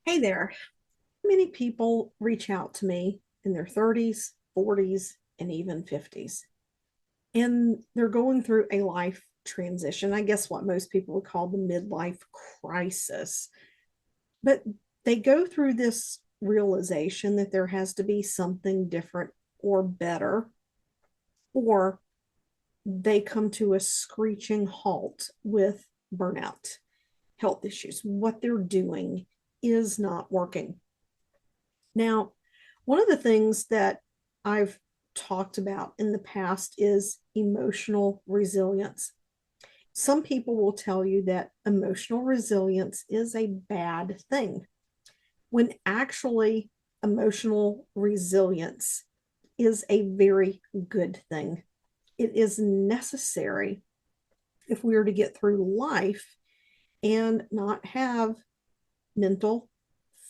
Hey there. Many people reach out to me in their 30s, 40s, and even 50s. And they're going through a life transition. I guess what most people would call the midlife crisis. But they go through this realization that there has to be something different or better, or they come to a screeching halt with burnout, health issues. What they're doing is not working. Now, one of the things that I've talked about in the past is emotional resilience. Some people will tell you that emotional resilience is a bad thing, when actually, emotional resilience is a very good thing. It is necessary if we are to get through life and not have mental,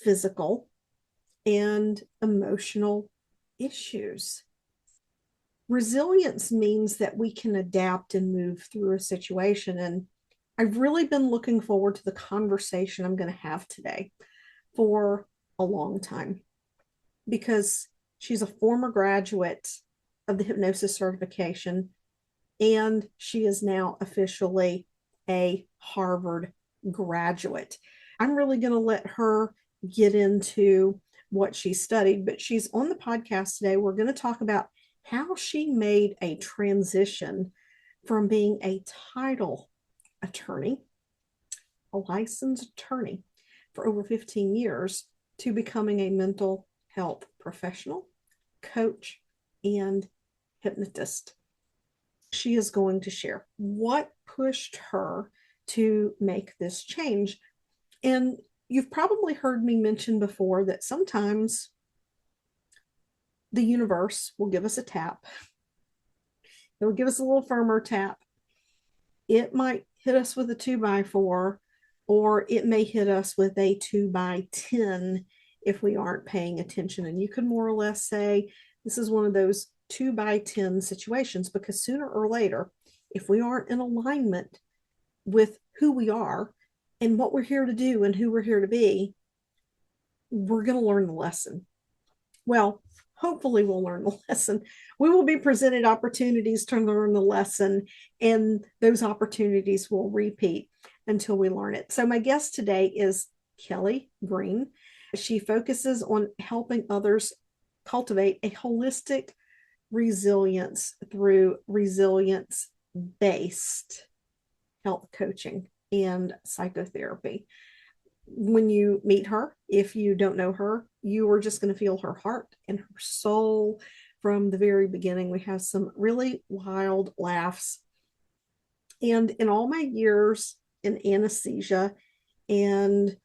physical, and emotional issues. Resilience means that we can adapt and move through a situation. And I've really been looking forward to the conversation I'm going to have today for a long time because she's a former graduate of the hypnosis certification and she is now officially a Harvard graduate. I'm really going to let her get into what she studied, but she's on the podcast today. We're going to talk about how she made a transition from being a title attorney, a licensed attorney for over 15 years, to becoming a mental health professional, coach, and hypnotist. She is going to share what pushed her to make this change. And you've probably heard me mention before that sometimes the universe will give us a tap. It will give us a little firmer tap. It might hit us with a 2x4, or it may hit us with a 2x10 if we aren't paying attention. And you can more or less say this is one of those 2x10 situations, because sooner or later, if we aren't in alignment with who we are and what we're here to do and who we're here to be, we're going to learn the lesson. Well, hopefully we'll learn the lesson. We will be presented opportunities to learn the lesson, and those opportunities will repeat until we learn it. So my guest today is Kelly Green. She focuses on helping others cultivate a holistic resilience through resilience-based health coaching and psychotherapy. When you meet her, if you don't know her, you are just going to feel her heart and her soul from the very beginning. We have some really wild laughs. And in all my years in anesthesia and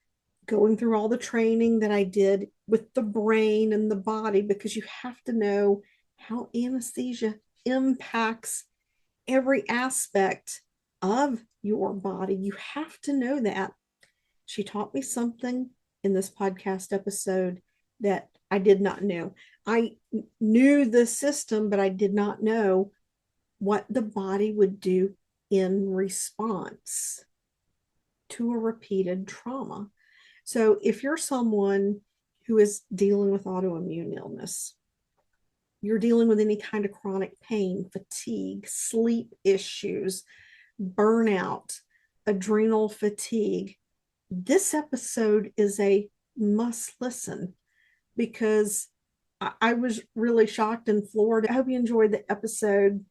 going through all the training that I did with the brain and the body, because you have to know how anesthesia impacts every aspect of your body. You have to know that. She taught me something in this podcast episode that I did not know. I knew the system, but I did not know what the body would do in response to a repeated trauma. So if you're someone who is dealing with autoimmune illness, you're dealing with any kind of chronic pain, fatigue, sleep issues, burnout, adrenal fatigue, this episode is a must listen, because I was really shocked and floored. I hope you enjoyed the episode.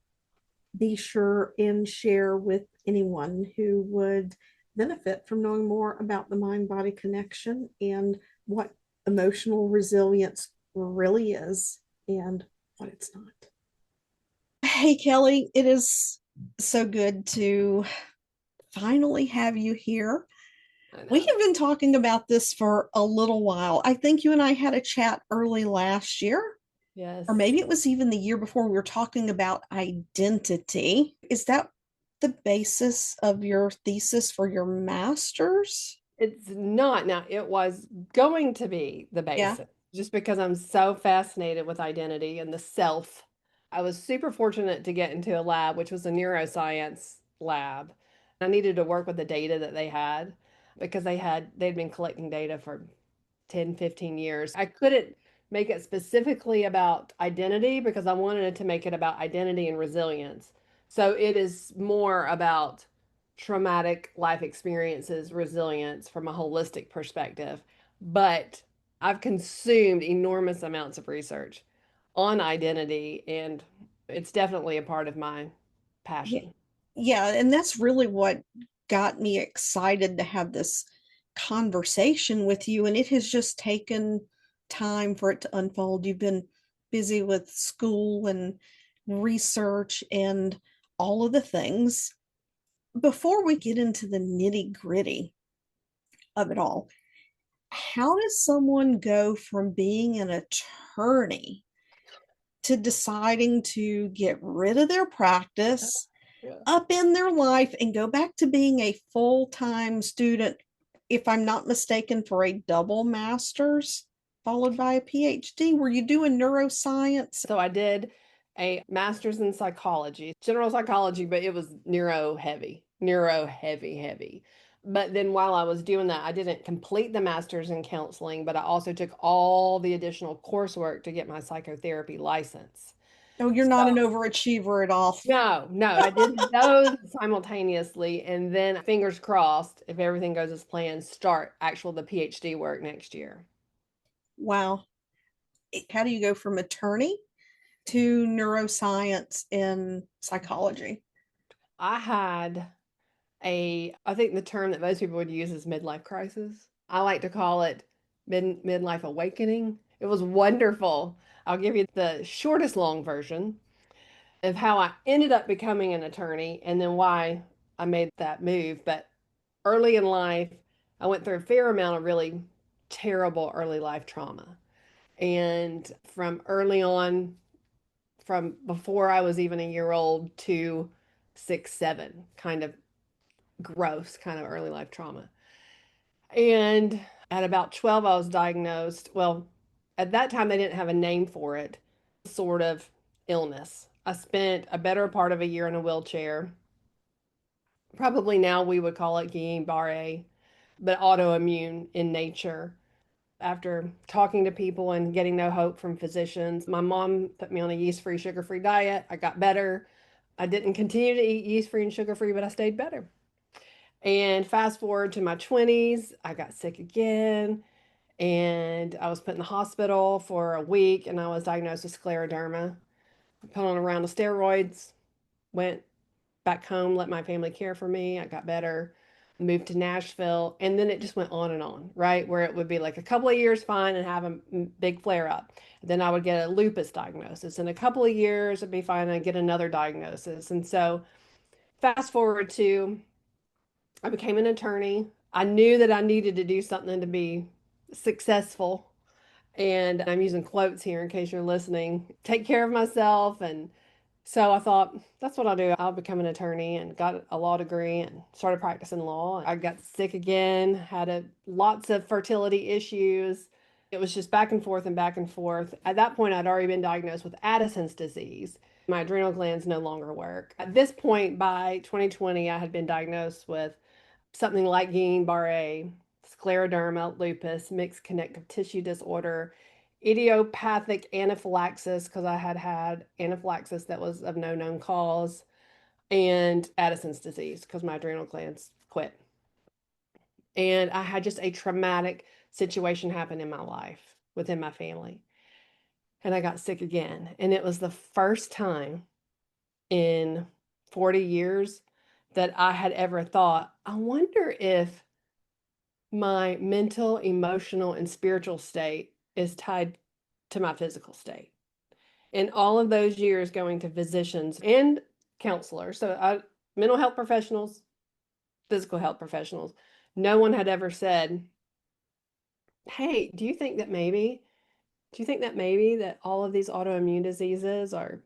Be sure and share with anyone who would benefit from knowing more about the mind body connection and what emotional resilience really is and what it's not. Hey, Kelly, it is so good to finally have you here. We have been talking about this for a little while. I think you and I had a chat early last year, Yes. or maybe it was even the year before. We were talking about identity. Is that the basis of your thesis for your master's? It's not now. It was going to be the Yeah. basis, just because I'm so fascinated with identity and the self. I was super fortunate to get into a lab, which was a neuroscience lab. I needed to work with the data that they had because they'd been collecting data for 10, 15 years. I couldn't make it specifically about identity because I wanted to make it about identity and resilience. So it is more about traumatic life experiences, resilience from a holistic perspective. But I've consumed enormous amounts of research on identity, and it's definitely a part of my Yeah, passion. yeah, and that's really what got me excited to have this conversation with you. And it has just taken time for it to unfold. You've been busy with school and research and all of the things. Before we get into the nitty-gritty of it all, how does someone go from being an attorney to deciding to get rid of their practice, Yeah. up in their life, and go back to being a full-time student, if I'm not mistaken, for a double master's followed by a PhD? Were you doing neuroscience? So I did a master's in psychology, general psychology, but it was neuro heavy, heavy. But then while I was doing that, I didn't complete the master's in counseling, but I also took all the additional coursework to get my psychotherapy license. Oh, you're not an overachiever at all. No, no, I did those simultaneously, and then fingers crossed, if everything goes as planned, start the PhD work next year. Wow. How do you go from attorney to neuroscience and psychology? I had I think the term that most people would use is midlife crisis. I like to call it midlife awakening. It was wonderful. I'll give you the shortest long version of how I ended up becoming an attorney and then why I made that move. But early in life, I went through a fair amount of really terrible early life trauma. And from early on, from before I was even a year old to 6, 7, kind of gross, kind of early life trauma. And at about 12, I was diagnosed. Well, at that time, they didn't have a name for it, sort of illness. I spent a better part of a year in a wheelchair. Probably now we would call it Guillain-Barré, but autoimmune in nature. After talking to people and getting no hope from physicians, my mom put me on a yeast-free, sugar-free diet. I got better. I didn't continue to eat yeast-free and sugar-free, but I stayed better. And fast forward to my 20s, I got sick again and I was put in the hospital for a week and I was diagnosed with scleroderma. I put on a round of steroids, went back home, let my family care for me. I got better, moved to Nashville, and then it just went on and on, right? Where it would be like a couple of years fine and have a big flare up. Then I would get a lupus diagnosis. In a couple of years, it'd be fine and I'd get another diagnosis. And so fast forward to I became an attorney. I knew that I needed to do something to be successful. And I'm using quotes here in case you're listening. Take care of myself. And so I thought, that's what I'll do. I'll become an attorney and got a law degree and started practicing law. I got sick again, had lots of fertility issues. It was just back and forth and back and forth. At that point, I'd already been diagnosed with Addison's disease. My adrenal glands no longer work. At this point, by 2020, I had been diagnosed with something like Guillain-Barré, scleroderma, lupus, mixed connective tissue disorder, idiopathic anaphylaxis, because I had had anaphylaxis that was of no known cause, and Addison's disease, because my adrenal glands quit. And I had just a traumatic situation happen in my life within my family. And I got sick again. And it was the first time in 40 years that I had ever thought, I wonder if my mental, emotional, and spiritual state is tied to my physical state. In all of those years going to physicians and counselors, mental health professionals, physical health professionals, no one had ever said, "Hey, do you think that maybe that all of these autoimmune diseases are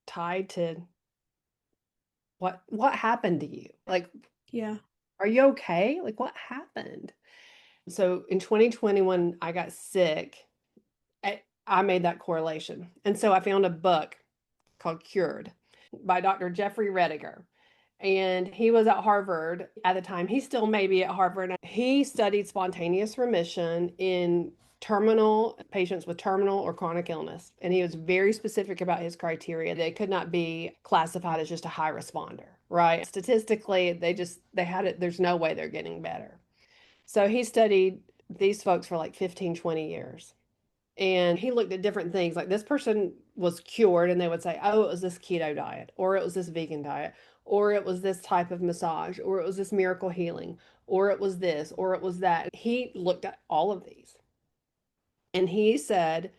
tied to what happened to you? Like, Yeah. are you okay? Like, what happened?" So in 2020, when I got sick, I made that correlation. And so I found a book called Cured by Dr. Jeffrey Rediger. And he was at Harvard at the time. He still may be at Harvard. He studied spontaneous remission in terminal patients with terminal or chronic illness. And he was very specific about his criteria. They could not be classified as just a high responder, right? Statistically, they had it, there's no way they're getting better. So he studied these folks for like 15, 20 years. And he looked at different things. Like this person was cured, and they would say, oh, it was this keto diet, or it was this vegan diet, or it was this type of massage, or it was this miracle healing, or it was this, or it was that. He looked at all of these and he said,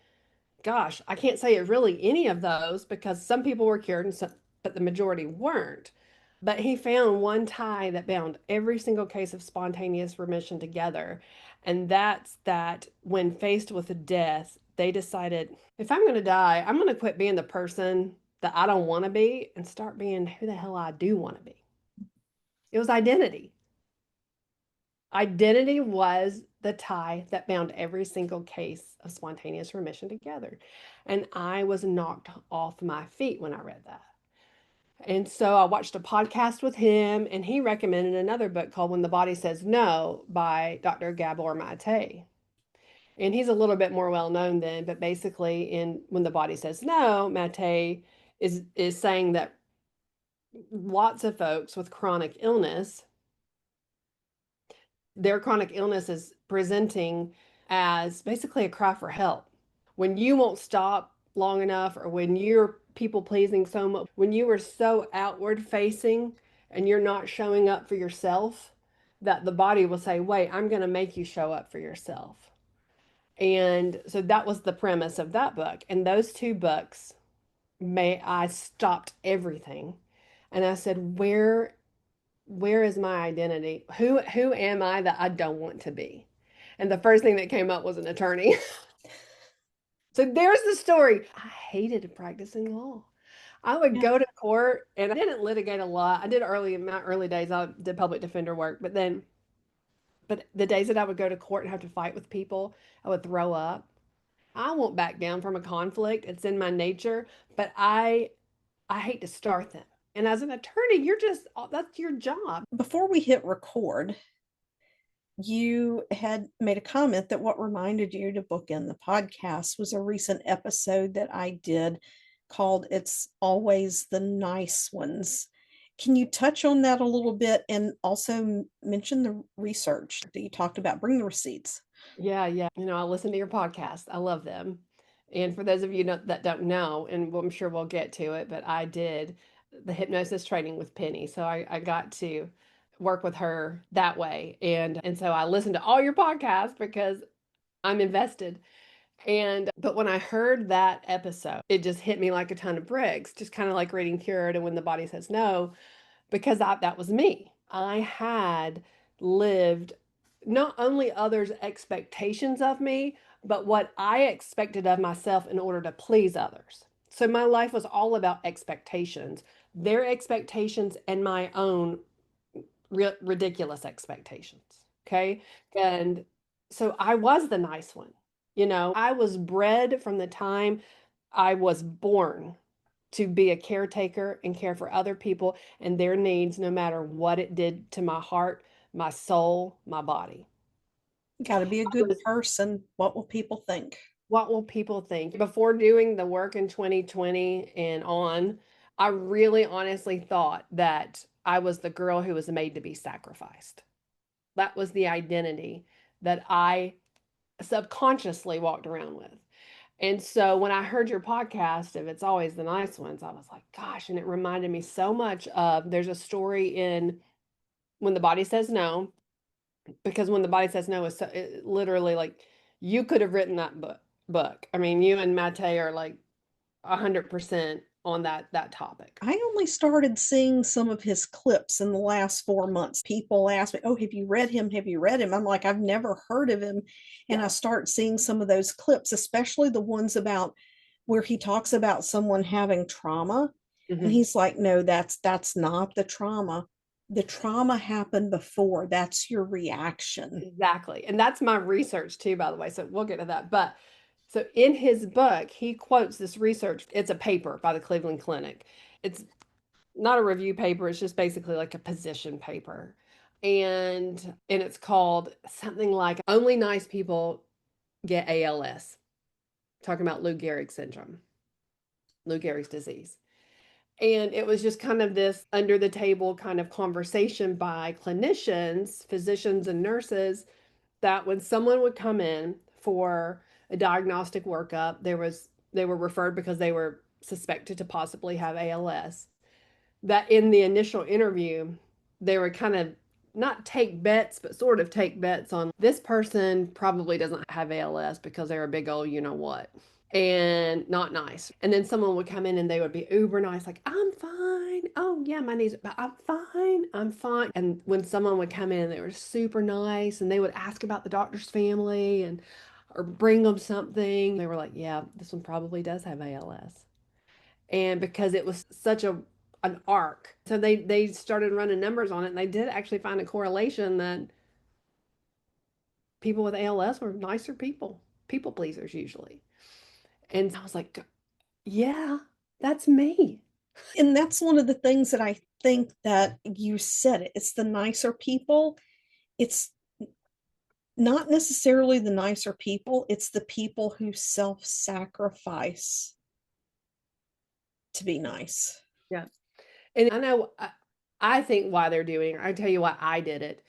gosh, I can't say it really any of those because some people were cured and some, but the majority weren't. But he found one tie that bound every single case of spontaneous remission together. And that's that when faced with death, they decided, if I'm going to die, I'm going to quit being the person that I don't want to be and start being who the hell I do want to be. It was identity. Identity was the tie that bound every single case of spontaneous remission together. And I was knocked off my feet when I read that. And so I watched a podcast with him, and he recommended another book called When the Body Says No by Dr. Gabor Mate. And he's a little bit more well known then, but basically in When the Body Says No, Mate is saying that lots of folks with chronic illness, their chronic illness is presenting as basically a cry for help. When you won't stop long enough, or when you're people pleasing so much, when you are so outward facing and you're not showing up for yourself, that the body will say, wait, I'm going to make you show up for yourself. And so that was the premise of that book. And those two books, I stopped everything. And I said, where is my identity? Who am I that I don't want to be? And the first thing that came up was an attorney. So there's the story. I hated practicing law. I would Yeah. go to court, and I didn't litigate a lot. I did early in my early days, I did public defender work, but the days that I would go to court and have to fight with people, I would throw up. I won't back down from a conflict. It's in my nature, but I hate to start them. And as an attorney, that's your job. Before we hit record, you had made a comment that what reminded you to book in the podcast was a recent episode that I did called It's Always the Nice Ones. Can you touch on that a little bit and also mention the research that you talked about? Bring the receipts. Yeah, yeah. I listen to your podcast. I love them. And for those of you that don't know, and I'm sure we'll get to it, but I did the hypnosis training with Penny. So I got to work with her that way. And so I listened to all your podcasts because I'm invested. But when I heard that episode, it just hit me like a ton of bricks, just kind of like reading Cured and When the Body Says No, because that was me. I had lived not only others' expectations of me, but what I expected of myself in order to please others. So my life was all about expectations, their expectations, and my own ridiculous expectations. Okay. And so I was the nice one. I was bred from the time I was born to be a caretaker and care for other people and their needs, no matter what it did to my heart, my soul, my body. Got to be a I good was, person. What will people think? what will people think? Before doing the work in 2020 and on, I really honestly thought that I was the girl who was made to be sacrificed. That was the identity that I subconsciously walked around with. And so when I heard your podcast of It's Always the Nice Ones, I was like, gosh, and it reminded me so much of there's a story in When the Body Says No, because When the Body Says No is literally like you could have written that book. I mean, you and Mate are like 100% on that topic. I only started seeing some of his clips in the last 4 months. People ask me, "Oh, have you read him? Have you read him?" I'm like, "I've never heard of him." And I Yeah. start seeing some of those clips, especially the ones about where he talks about someone having trauma. And Mhm. he's like, "No, that's not the trauma. The trauma happened before. That's your reaction." Exactly. And that's my research too, by the way. So we'll get to that. But so in his book, he quotes this research. It's a paper by the Cleveland Clinic. It's not a review paper, it's just basically like a position paper. And it's called something like Only Nice People get ALS, talking about Lou Gehrig's syndrome, Lou Gehrig's disease. And it was just kind of this under the table kind of conversation by clinicians, physicians, and nurses that when someone would come in for a diagnostic workup, they were referred because they were suspected to possibly have ALS. That in the initial interview, they were kind of not take bets, but sort of take bets on this person probably doesn't have ALS because they're a big old you know what and not nice. And then someone would come in and they would be uber nice, like, I'm fine. Oh, yeah, my knees, but I'm fine. I'm fine. And when someone would come in, they were super nice and they would ask about the doctor's family and or bring them something. They were like, yeah, this one probably does have ALS. And because it was such a an arc, so they started running numbers on it, and they did actually find a correlation that people with ALS were nicer people, people pleasers usually. And I was like, yeah, that's me. And that's one of the things that I think that you said it. It's the nicer people. It's not necessarily the nicer people, it's the people who self-sacrifice to be nice. Yeah. And I know, I think why they're doing it. I tell you why I did it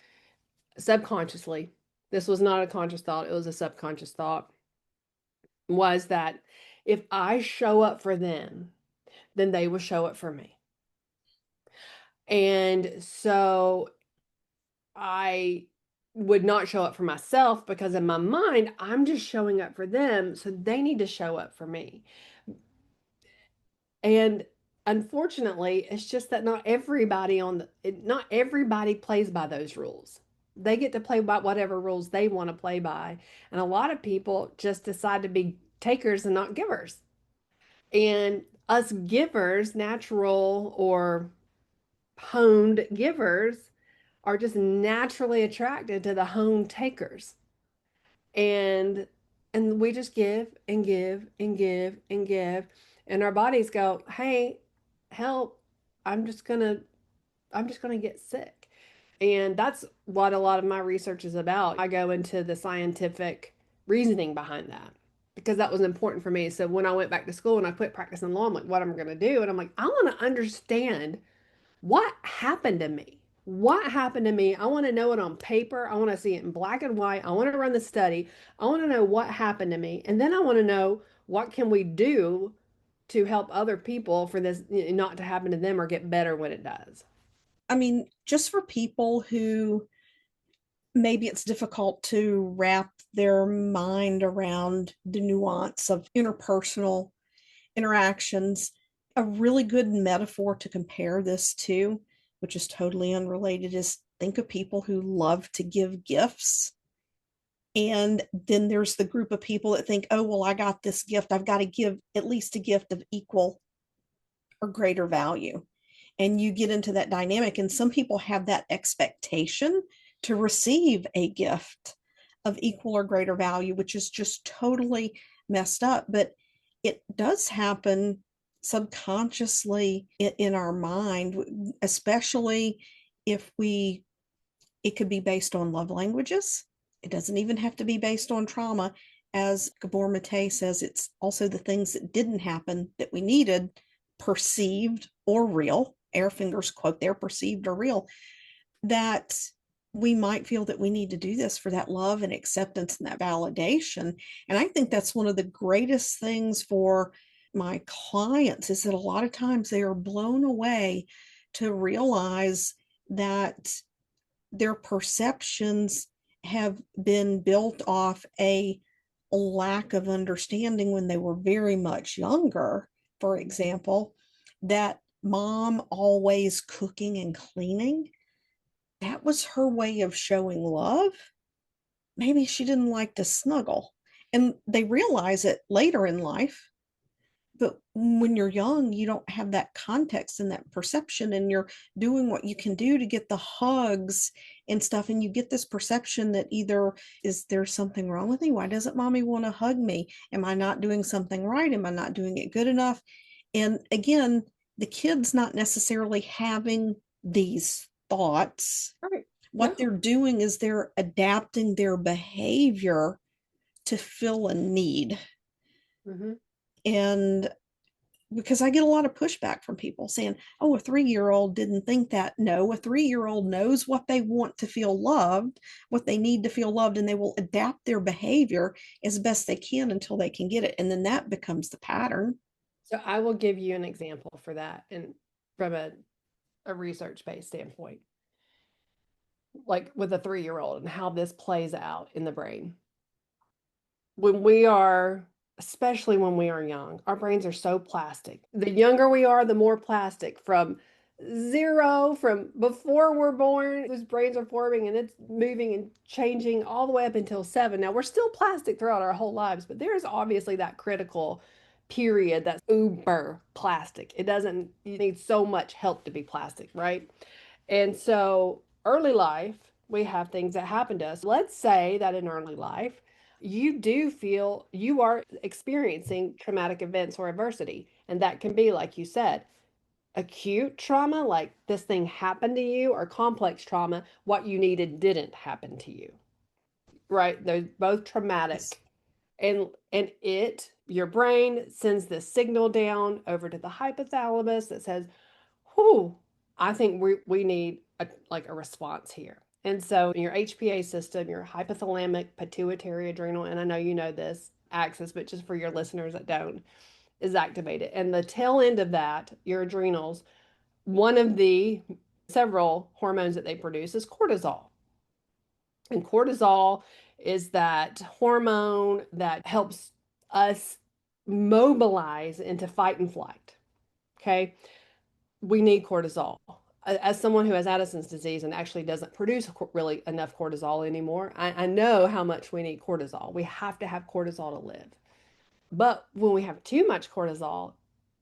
subconsciously. This was not a conscious thought, it was a subconscious thought. Was that if I show up for them, then they will show up for me. And so I would not show up for myself because in my mind, I'm just showing up for them. So they need to show up for me. And unfortunately, it's just that not everybody plays by those rules. They get to play by whatever rules they want to play by. And a lot of people just decide to be takers and not givers. And us givers, natural or honed givers, are just naturally attracted to the honed takers. And we just give and give and give and give. And our bodies go, hey, help, I'm just gonna get sick. And that's what a lot of my research is about. I go into the scientific reasoning behind that because that was important for me. So when I went back to school and I quit practicing law, I'm like, what am I going to do? And I'm like, I want to understand what happened to me. What happened to me? I want to know it on paper. I want to see it in black and white. I want to run the study. I want to know what happened to me. And then I want to know what can we do to help other people for this not to happen to them or get better when it does. I mean, just for people who maybe it's difficult to wrap their mind around the nuance of interpersonal interactions, a really good metaphor to compare this to, which is totally unrelated, is think of people who love to give gifts. And then there's the group of people that think, oh, well, I got this gift. I've got to give at least a gift of equal or greater value. And you get into that dynamic. And some people have that expectation to receive a gift of equal or greater value, which is just totally messed up. But it does happen subconsciously in our mind, especially if it could be based on love languages. It doesn't even have to be based on trauma. As Gabor Mate says, it's also the things that didn't happen that we needed, perceived or real. Air fingers quote there, perceived or real, that we might feel that we need to do this for that love and acceptance and that validation. And I think that's one of the greatest things for my clients is that a lot of times they are blown away to realize that their perceptions have been built off a lack of understanding when they were very much younger. For example, that mom always cooking and cleaning, that was her way of showing love. Maybe she didn't like to snuggle. And they realize it later in life. But when you're young, you don't have that context and that perception, and you're doing what you can do to get the hugs and stuff. And you get this perception that either is there something wrong with me? Why doesn't mommy want to hug me? Am I not doing something right? Am I not doing it good enough? And again, the kid's not necessarily having these thoughts. Right. What No. they're doing is they're adapting their behavior to fill a need. Mm-hmm. And because I get a lot of pushback from people saying, oh, a 3-year-old didn't think that. No, a 3-year-old knows what they want to feel loved, what they need to feel loved, and they will adapt their behavior as best they can until they can get it. And then that becomes the pattern. So I will give you an example for that, and from a research-based standpoint, like with a 3-year-old and how this plays out in the brain. When we are, especially when we are young, our brains are so plastic. The younger we are, the more plastic. From zero, from before we're born, those brains are forming and it's moving and changing all the way up until 7. Now, we're still plastic throughout our whole lives, but there's obviously that critical period that's uber plastic. It doesn't, you need so much help to be plastic, right? And so, early life, we have things that happen to us. Let's say that in early life, you do feel you are experiencing traumatic events or adversity. And that can be, like you said, acute trauma, like this thing happened to you, or complex trauma, what you needed didn't happen to you. Right? They're both Yes. traumatic. And your brain sends this signal down over to the hypothalamus that says, whew, I think we need like a response here. And so in your HPA system, your hypothalamic pituitary adrenal, and I know you know this axis, but just for your listeners that don't, is activated. And the tail end of that, your adrenals, one of the several hormones that they produce is cortisol. And cortisol is that hormone that helps us mobilize into fight and flight. Okay. We need cortisol. As someone who has Addison's disease and actually doesn't produce really enough cortisol anymore, I know how much we need cortisol. We have to have cortisol to live. But when we have too much cortisol,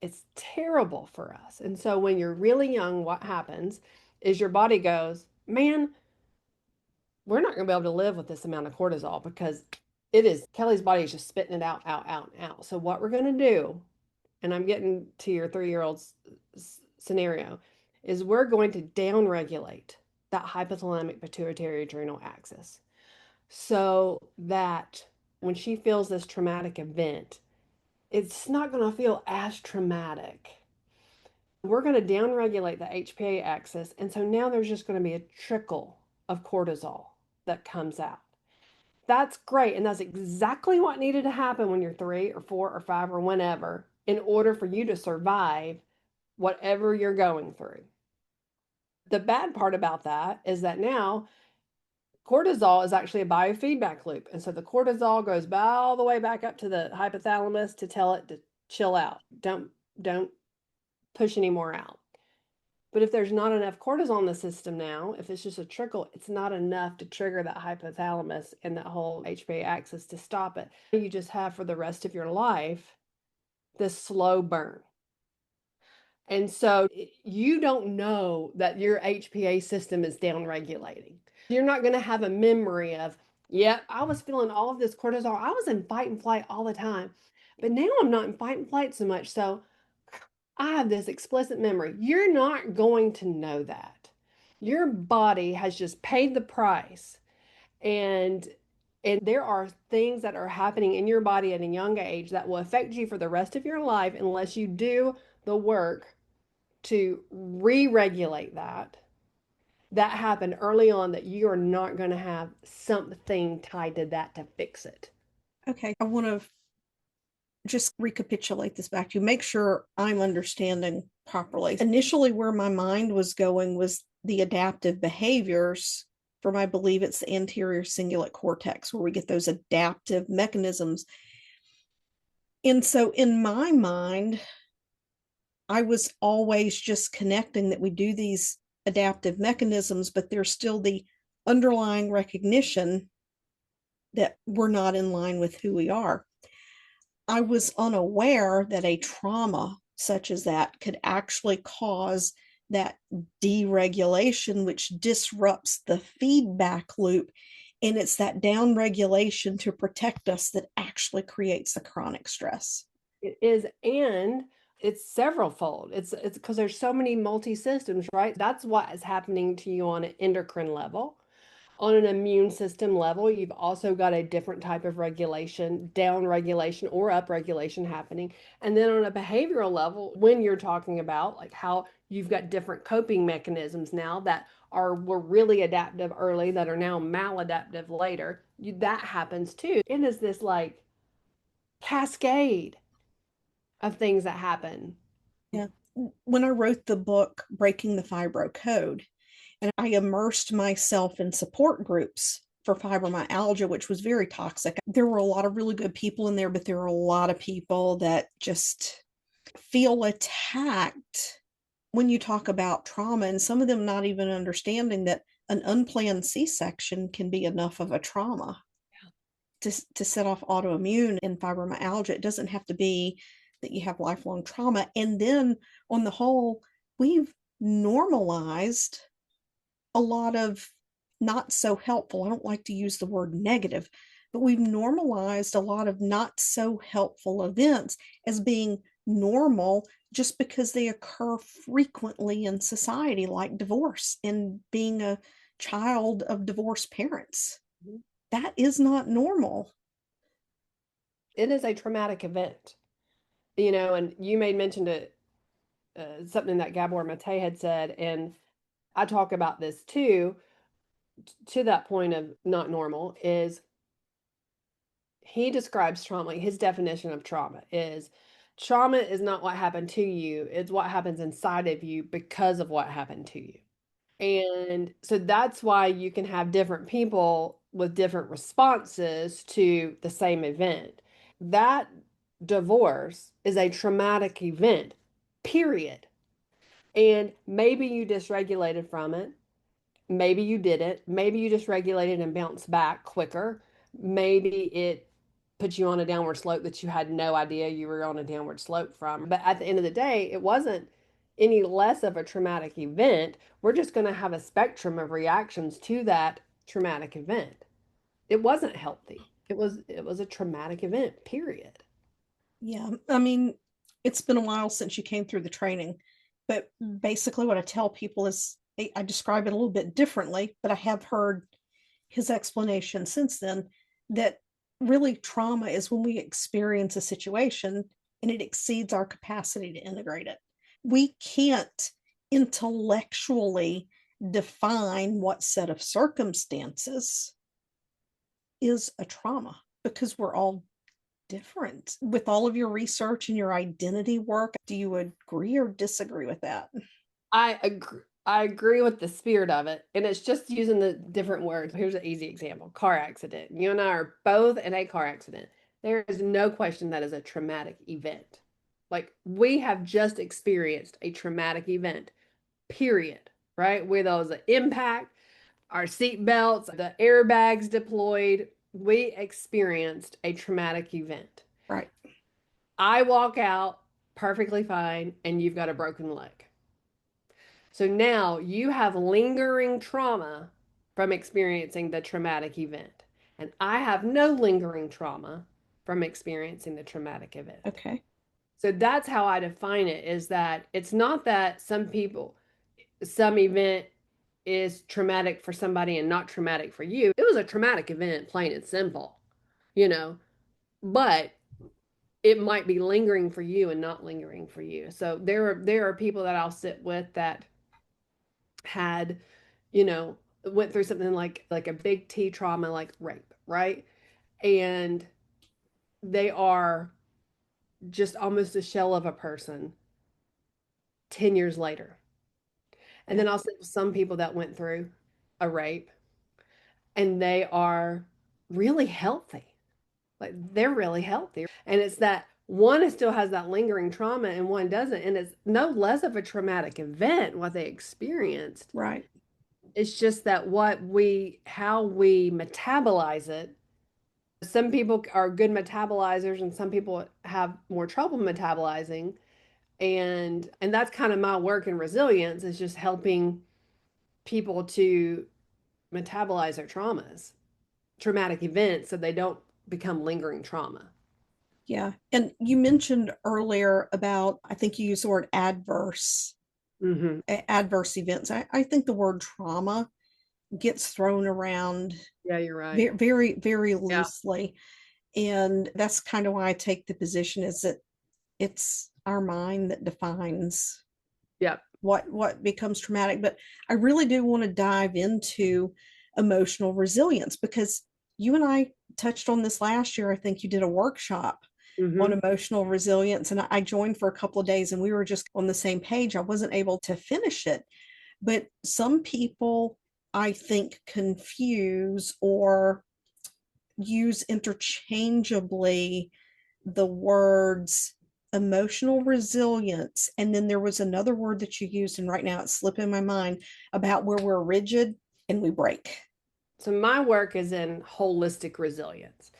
it's terrible for us. And so when you're really young, what happens is your body goes, man, we're not going to be able to live with this amount of cortisol because Kelly's body is just spitting it out, out, out, out. So what we're going to do, and I'm getting to your 3-year-old's scenario, is we're going to downregulate that hypothalamic pituitary adrenal axis so that when she feels this traumatic event, it's not going to feel as traumatic. We're going to downregulate the HPA axis, and so now there's just going to be a trickle of cortisol that comes out. That's great, and that's exactly what needed to happen when you're 3 or 4 or 5 or whenever in order for you to survive whatever you're going through. The bad part about that is that now cortisol is actually a biofeedback loop. And so the cortisol goes all the way back up to the hypothalamus to tell it to chill out. Don't push any more out. But if there's not enough cortisol in the system now, if it's just a trickle, it's not enough to trigger that hypothalamus and that whole HPA axis to stop it. You just have for the rest of your life this slow burn. And so you don't know that your HPA system is downregulating. You're not going to have a memory of, yeah, I was feeling all of this cortisol. I was in fight and flight all the time. But now I'm not in fight and flight so much. So I have this explicit memory. You're not going to know that. Your body has just paid the price. And there are things that are happening in your body at a young age that will affect you for the rest of your life unless you do the work to re-regulate that happened early on, that you are not going to have something tied to that to fix it. Okay. I want to just recapitulate this back to you, make sure I'm understanding properly. Initially, where my mind was going was the adaptive behaviors from, I believe it's the anterior cingulate cortex, where we get those adaptive mechanisms. And so in my mind, I was always just connecting that we do these adaptive mechanisms, but there's still the underlying recognition that we're not in line with who we are. I was unaware that a trauma such as that could actually cause that deregulation, which disrupts the feedback loop. And it's that downregulation to protect us that actually creates the chronic stress. It is, and it's several fold. It's because there's so many multi systems, right? That's what is happening to you on an endocrine level, On an immune system level, you've also got a different type of regulation, down regulation or up regulation happening. And then on a behavioral level, when you're talking about like how you've got different coping mechanisms now that were really adaptive early that are now maladaptive later, that happens too. It is this like cascade of things that happen. Yeah. When I wrote the book, Breaking the Fibro Code, and I immersed myself in support groups for fibromyalgia, which was very toxic. There were a lot of really good people in there, but there were a lot of people that just feel attacked when you talk about trauma, and some of them not even understanding that an unplanned C-section can be enough of a trauma to set off autoimmune and fibromyalgia. It doesn't have to be that you have lifelong trauma. And then on the whole, we've normalized a lot of not so helpful, I don't like to use the word negative, but we've normalized a lot of not so helpful events as being normal just because they occur frequently in society, like divorce and being a child of divorced parents. That is not normal. It is a traumatic event, and you made mention to something that Gabor Mate had said, and I talk about this too, to that point of not normal, is he describes trauma. His definition of trauma is not what happened to you, it's what happens inside of you because of what happened to you. And so that's why you can have different people with different responses to the same event. That divorce is a traumatic event, period. And maybe you dysregulated from it. Maybe you didn't. Maybe you just regulated and bounced back quicker. Maybe it put you on a downward slope that you had no idea you were on a downward slope from. But at the end of the day, it wasn't any less of a traumatic event. We're just going to have a spectrum of reactions to that traumatic event. It wasn't healthy. It was a traumatic event, period. Yeah, I mean, it's been a while since you came through the training, but basically, what I tell people is I describe it a little bit differently, but I have heard his explanation since then that really trauma is when we experience a situation and it exceeds our capacity to integrate it. We can't intellectually define what set of circumstances is a trauma because we're all different. With all of your research and your identity work, do you agree or disagree with that? I agree. I agree with the spirit of it, and it's just using the different words. Here's an easy example: car accident. You and I are both in a car accident. There is no question that is a traumatic event. Like we have just experienced a traumatic event, period. Right? Where there was an impact, our seat belts, the airbags deployed. We experienced a traumatic event. Right. I walk out perfectly fine, and you've got a broken leg. So now you have lingering trauma from experiencing the traumatic event. And I have no lingering trauma from experiencing the traumatic event. Okay. So that's how I define it, is that it's not that some event is traumatic for somebody and not traumatic for you. It was a traumatic event, plain and simple, you know, but it might be lingering for you and not lingering for you. So there are people that I'll sit with that had, went through something like a big T trauma like rape, right? And they are just almost a shell of a person 10 years later. And Yeah. then also some people that went through a rape and they are really healthy. Like they're really healthy. And it's that one still has that lingering trauma and one doesn't. And it's no less of a traumatic event what they experienced. Right. It's just that how we metabolize it. Some people are good metabolizers and some people have more trouble metabolizing. And that's kind of my work in resilience, is just helping people to metabolize their traumatic events, so they don't become lingering trauma. Yeah. And you mentioned earlier about, I think you used the word adverse, Hmm. adverse events. I think the word trauma gets thrown around Yeah, you're right. very, very, very Yeah. loosely. And that's kind of why I take the position is that it's our mind that defines Yep. what becomes traumatic. But I really do want to dive into emotional resilience because you and I touched on this last year. I think you did a workshop on Hmm. emotional resilience, and I joined for a couple of days, and we were just on the same page. I wasn't able to finish it, but some people, I think, confuse or use interchangeably the words emotional resilience. And then there was another word that you used, and right now it's slipping my mind, about where we're rigid and we break. So my work is in holistic resilience.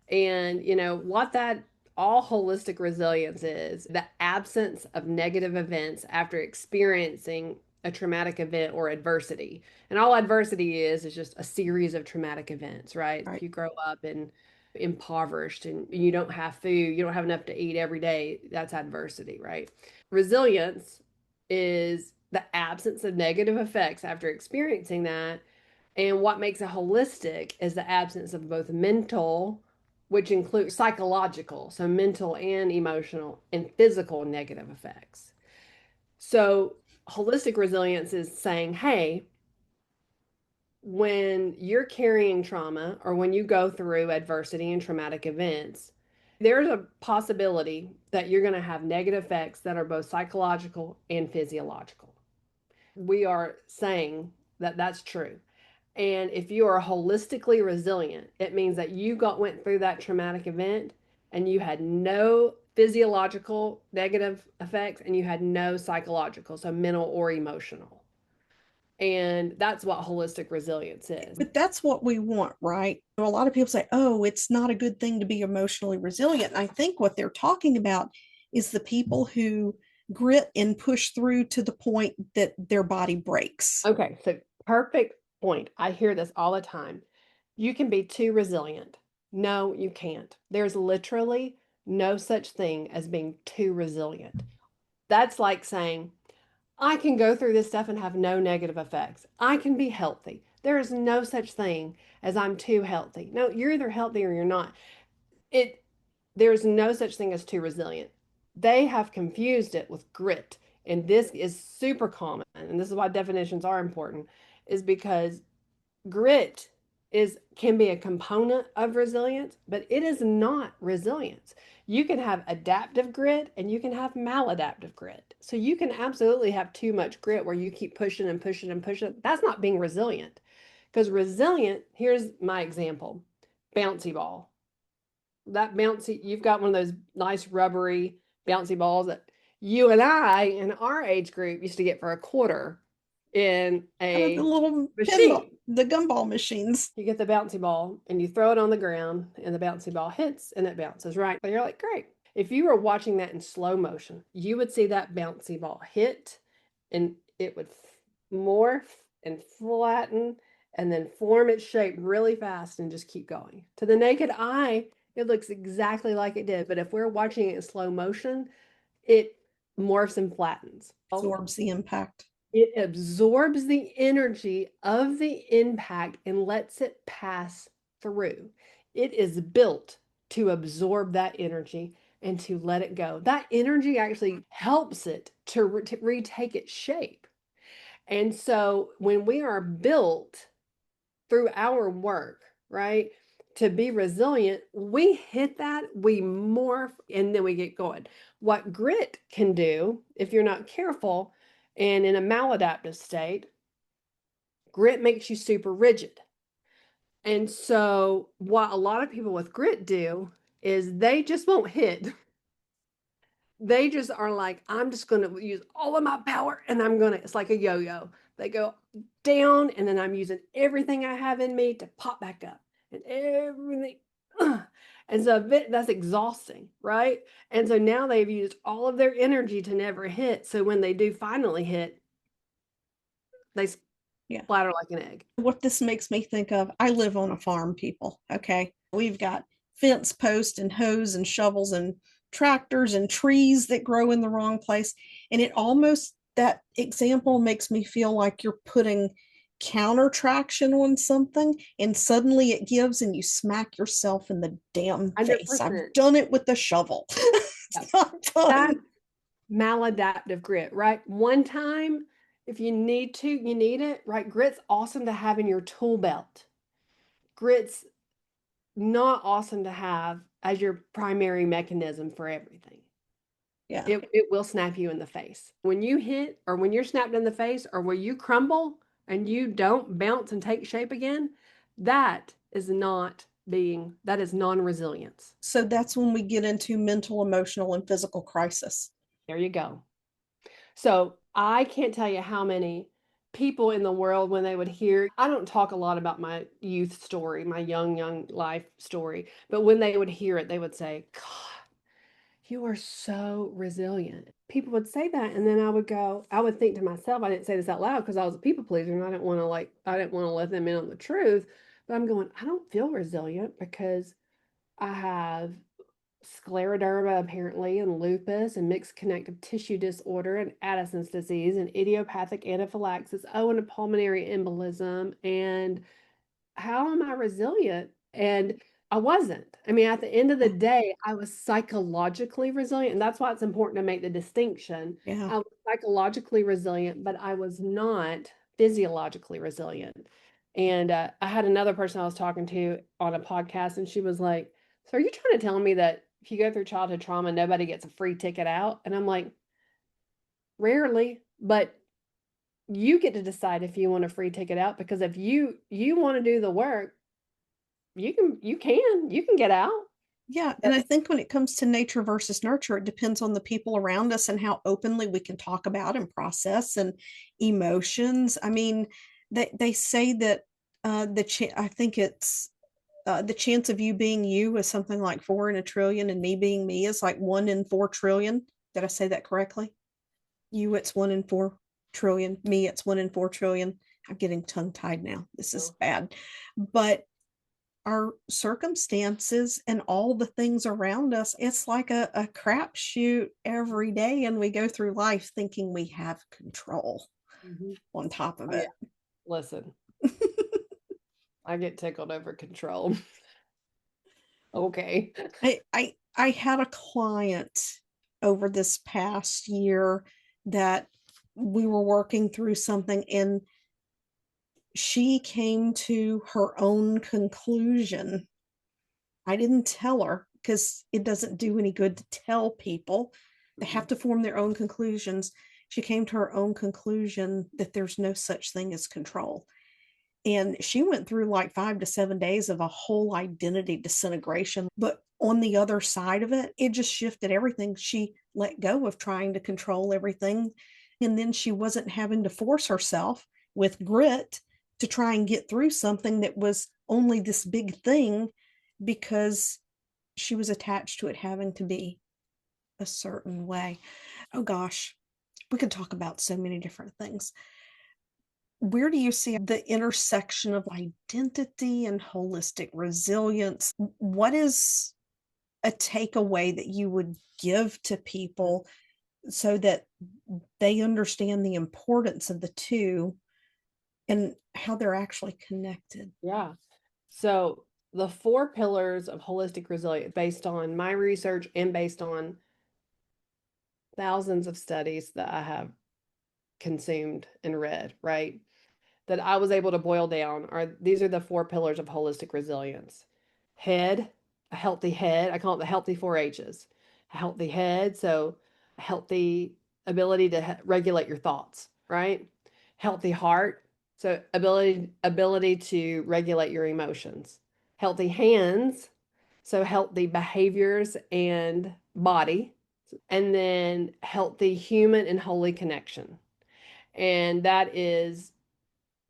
And what that all holistic resilience is the absence of negative events after experiencing a traumatic event or adversity. And all adversity is just a series of traumatic events, right? If Right. you grow up and impoverished and you don't have food, you don't have enough to eat every day, that's adversity, right? Resilience is the absence of negative effects after experiencing that, and what makes it holistic is the absence of both mental, which includes psychological, so mental and emotional, and physical negative effects. So, holistic resilience is saying, hey, when you're carrying trauma or when you go through adversity and traumatic events, there's a possibility that you're going to have negative effects that are both psychological and physiological. We are saying that that's true. And if you are holistically resilient, it means that you went through that traumatic event and you had no physiological negative effects and you had no psychological, so mental or emotional. And that's what holistic resilience is. But that's what we want, right? A lot of people say, oh, it's not a good thing to be emotionally resilient. And I think what they're talking about is the people who grit and push through to the point that their body breaks. Okay, so perfect point. I hear this all the time. You can be too resilient. No, you can't. There's literally no such thing as being too resilient. That's like saying, I can go through this stuff and have no negative effects. I can be healthy. There is no such thing as I'm too healthy. No, you're either healthy or you're not. It There's no such thing as too resilient. They have confused it with grit. And this is super common. And this is why definitions are important, is because grit can be a component of resilience, but it is not resilience. You can have adaptive grit and you can have maladaptive grit. So you can absolutely have too much grit where you keep pushing and pushing and pushing. That's not being resilient. Because resilient, here's my example. Bouncy ball. That bouncy, you've got one of those nice rubbery bouncy balls that you and I in our age group used to get for a quarter in Out of the a little pinball, machine. the gumball machines. You get the bouncy ball and you throw it on the ground and the bouncy ball hits and it bounces right. But you're like, great. If you were watching that in slow motion, you would see that bouncy ball hit and it would morph and flatten and then form its shape really fast and just keep going. To the naked eye, it looks exactly like it did. But if we're watching it in slow motion, it morphs and flattens. Absorbs the impact. It absorbs the energy of the impact and lets it pass through. It is built to absorb that energy and to let it go. That energy actually helps it to retake its shape. And so when we are built through our work, right, to be resilient, we hit that, we morph, and then we get going. What grit can do, if you're not careful and in a maladaptive state, grit makes you super rigid. And so, what a lot of people with grit do is they just won't hit. They just are like, I'm just going to use all of my power and it's like a yo yo. They go down and then I'm using everything I have in me to pop back up and everything. And so that's exhausting, right? And so now they've used all of their energy to never hit. So when they do finally hit, they Yeah. splatter like an egg. What this makes me think of, I live on a farm, people. Okay. We've got fence posts and hoes and shovels and tractors and trees that grow in the wrong place. And it almost, that example makes me feel like you're putting counter traction on something and suddenly it gives and you smack yourself in the damn face. I've 100%. done it with the shovel. Yeah. It's not fun. That's maladaptive grit, right? One time, if you need to, you need it, right? Grit's awesome to have in your tool belt. Grit's not awesome to have as your primary mechanism for everything. Yeah. It will snap you in the face. When you hit or when you're snapped in the face or when you crumble and you don't bounce and take shape again, that is non-resilience. So that's when we get into mental, emotional, and physical crisis. There you go. So I can't tell you how many people in the world, when they would hear, I don't talk a lot about my youth story, my young life story, but when they would hear it, they would say, God, you are so resilient. People would say that, and then I would think to myself, I didn't say this out loud because I was a people pleaser and I didn't want to let them in on the truth. But I'm going, I don't feel resilient because I have scleroderma apparently and lupus and mixed connective tissue disorder and Addison's disease and idiopathic anaphylaxis, and a pulmonary embolism. And how am I resilient? And I wasn't. I mean, at the end of the day, I was psychologically resilient. And that's why it's important to make the distinction. Yeah. I was psychologically resilient, but I was not physiologically resilient. And I had another person I was talking to on a podcast, and she was like, so are you trying to tell me that if you go through childhood trauma, nobody gets a free ticket out? And I'm like, rarely, but you get to decide if you want a free ticket out, because if you want to do the work, you can get out. Yeah. And But I think when it comes to nature versus nurture, it depends on the people around us and how openly we can talk about and process and emotions. I mean, they say that I think it's the chance of you being you is something like 4 in a trillion, and me being me is like 1 in 4 trillion. Did I say that correctly? You, it's 1 in 4 trillion. Me, it's 1 in 4 trillion. I'm getting tongue tied now. This is no. bad. But our circumstances and all the things around us, it's like a crapshoot every day. And we go through life thinking we have control Mhm. on top of Oh yeah. it. Listen, I get tickled over control. Okay. I had a client over this past year that we were working through something, and she came to her own conclusion. I didn't tell her because it doesn't do any good to tell people. They have Mhm. to form their own conclusions. She came to her own conclusion that there's no such thing as control. And she went through like 5 to 7 days of a whole identity disintegration. But on the other side of it, it just shifted everything. She let go of trying to control everything. And then she wasn't having to force herself with grit to try and get through something that was only this big thing because she was attached to it having to be a certain way. Oh gosh, we could talk about so many different things. Where do you see the intersection of identity and holistic resilience? What is a takeaway that you would give to people so that they understand the importance of the two and how they're actually connected? Yeah. So the four pillars of holistic resilience, based on my research and based on thousands of studies that I have consumed and read, right? That I was able to boil down are these are the four pillars of holistic resilience. Head, a healthy head. I call it the healthy four H's. A healthy head, so a healthy ability to regulate your thoughts, right? Healthy heart, so ability to regulate your emotions. Healthy hands, so healthy behaviors and body, and then healthy human and holy connection. And that is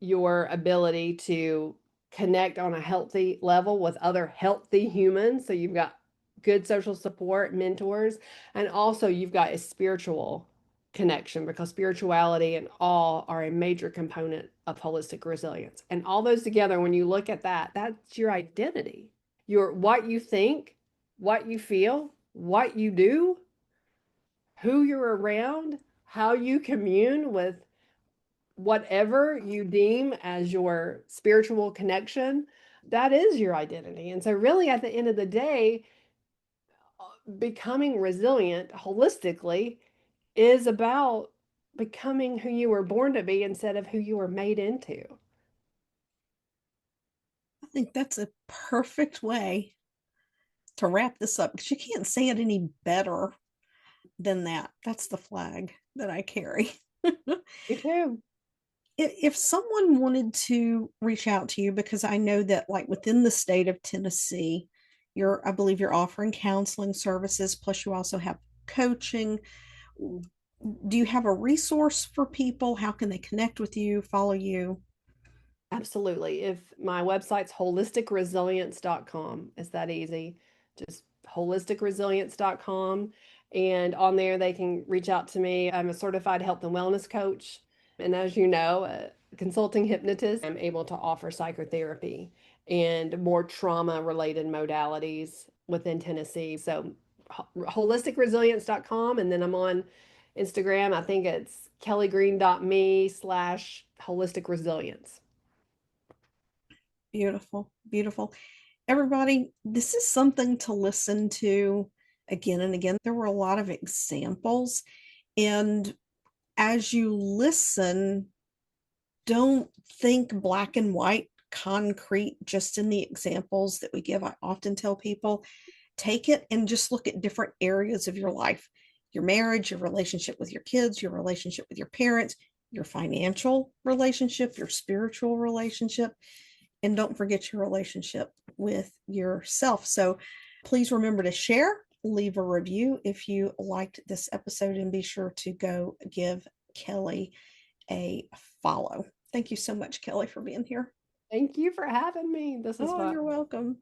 your ability to connect on a healthy level with other healthy humans. So you've got good social support, mentors, and also you've got a spiritual connection, because spirituality and awe are a major component of holistic resilience. And all those together, when you look at that, that's your identity. Your what you think, what you feel, what you do, who you're around, how you commune with whatever you deem as your spiritual connection, that is your identity. And so, really, at the end of the day, becoming resilient holistically is about becoming who you were born to be instead of who you were made into. I think that's a perfect way to wrap this up because you can't say it any better than that. That's the flag that I carry. Me too. If someone wanted to reach out to you, because I know that like within the state of Tennessee, I believe you're offering counseling services, plus you also have coaching. Do you have a resource for people? How can they connect with you, follow you? Absolutely. If my website's holisticresilience.com, it's that easy. Just holisticresilience.com. And on there, they can reach out to me. I'm a certified health and wellness coach. And as you know, a consulting hypnotist, I'm able to offer psychotherapy and more trauma related modalities within Tennessee. So, holisticresilience.com. And then I'm on Instagram. I think it's kellygreen.me/holisticresilience. Beautiful, beautiful. Everybody, this is something to listen to again and again. There were a lot of examples. And as you listen, don't think black and white, concrete, just in the examples that we give. I often tell people take it and just look at different areas of your life, your marriage, your relationship with your kids, your relationship with your parents, your financial relationship, your spiritual relationship, and don't forget your relationship with yourself. So please remember to share, leave a review if you liked this episode, and be sure to go give Kelly a follow. Thank you so much, Kelly, for being here. Thank you for having me. This is Oh, you're fun. welcome.